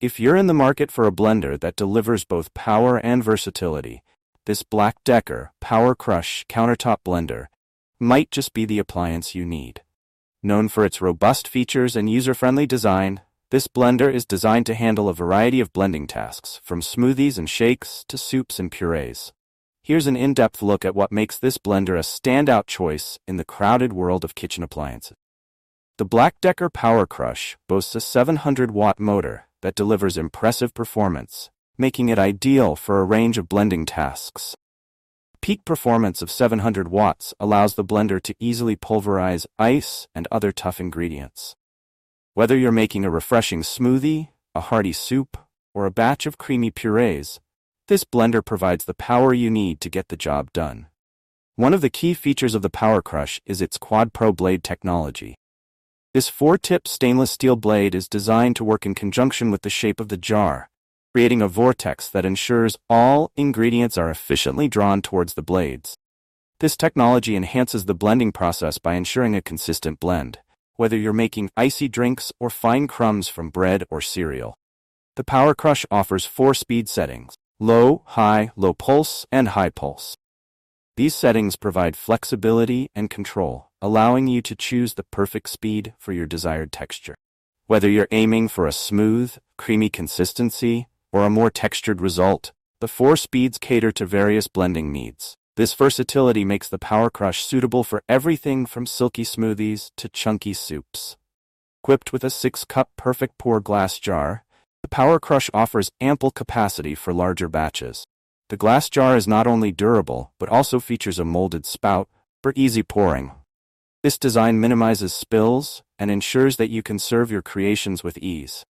If you're in the market for a blender that delivers both power and versatility, this BLACK+DECKER PowerCrush Countertop blender might just be the appliance you need. Known for its robust features and user-friendly design, this blender is designed to handle a variety of blending tasks, from smoothies and shakes to soups and purees. Here's an in-depth look at what makes this blender a standout choice in the crowded world of kitchen appliances. The BLACK+DECKER PowerCrush boasts a 700-watt motor that delivers impressive performance, making it ideal for a range of blending tasks. Peak performance of 700 watts allows the blender to easily pulverize ice and other tough ingredients. Whether you're making a refreshing smoothie, a hearty soup, or a batch of creamy purees, this blender provides the power you need to get the job done. One of the key features of the PowerCrush is its QuadPro Blade Technology. This 4-tip stainless steel blade is designed to work in conjunction with the shape of the jar, creating a vortex that ensures all ingredients are efficiently drawn towards the blades. This technology enhances the blending process by ensuring a consistent blend, whether you're making icy drinks or fine crumbs from bread or cereal. The PowerCrush offers 4 speed settings: low, high, low pulse, and high pulse. These settings provide flexibility and control, allowing you to choose the perfect speed for your desired texture. Whether you're aiming for a smooth, creamy consistency or a more textured result, the 4 speeds cater to various blending needs. This versatility makes the PowerCrush suitable for everything from silky smoothies to chunky soups. Equipped with a 6-cup PerfectPour Glass Jar, the PowerCrush offers ample capacity for larger batches. The glass jar is not only durable, but also features a molded spout for easy pouring. This design minimizes spills and ensures that you can serve your creations with ease.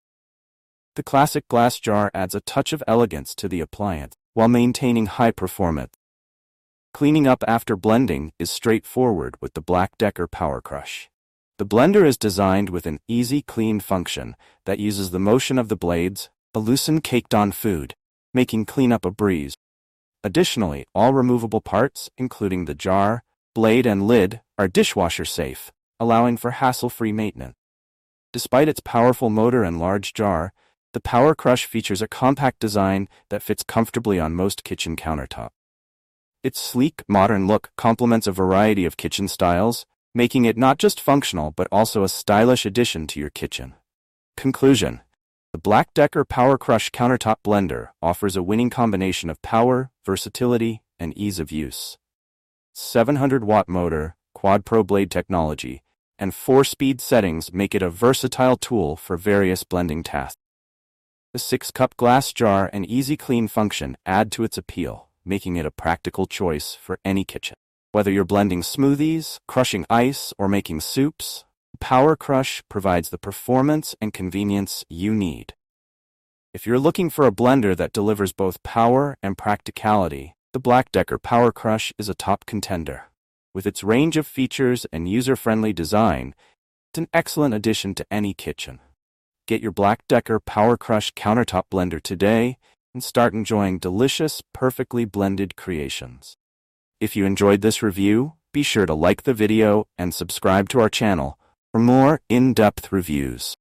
The classic glass jar adds a touch of elegance to the appliance while maintaining high performance. Cleaning up after blending is straightforward with the BLACK+DECKER PowerCrush. The blender is designed with an easy clean function that uses the motion of the blades to loosen caked-on food, making cleanup a breeze. Additionally, all removable parts, including the jar, blade, and lid, are dishwasher safe, allowing for hassle-free maintenance. Despite its powerful motor and large jar, the PowerCrush features a compact design that fits comfortably on most kitchen countertops. Its sleek, modern look complements a variety of kitchen styles, making it not just functional but also a stylish addition to your kitchen. Conclusion: the BLACK+DECKER PowerCrush Countertop blender offers a winning combination of power, versatility, and ease of use. 700-watt motor, QuadPro Blade Technology, and 4-speed settings make it a versatile tool for various blending tasks. The 6-cup glass jar and easy clean function add to its appeal, making it a practical choice for any kitchen. Whether you're blending smoothies, crushing ice, or making soups, PowerCrush provides the performance and convenience you need. If you're looking for a blender that delivers both power and practicality, the BLACK+DECKER PowerCrush is a top contender. With its range of features and user-friendly design, it's an excellent addition to any kitchen. Get your BLACK+DECKER PowerCrush Countertop blender today and start enjoying delicious, perfectly blended creations. If you enjoyed this review, be sure to like the video and subscribe to our channel for more in-depth reviews.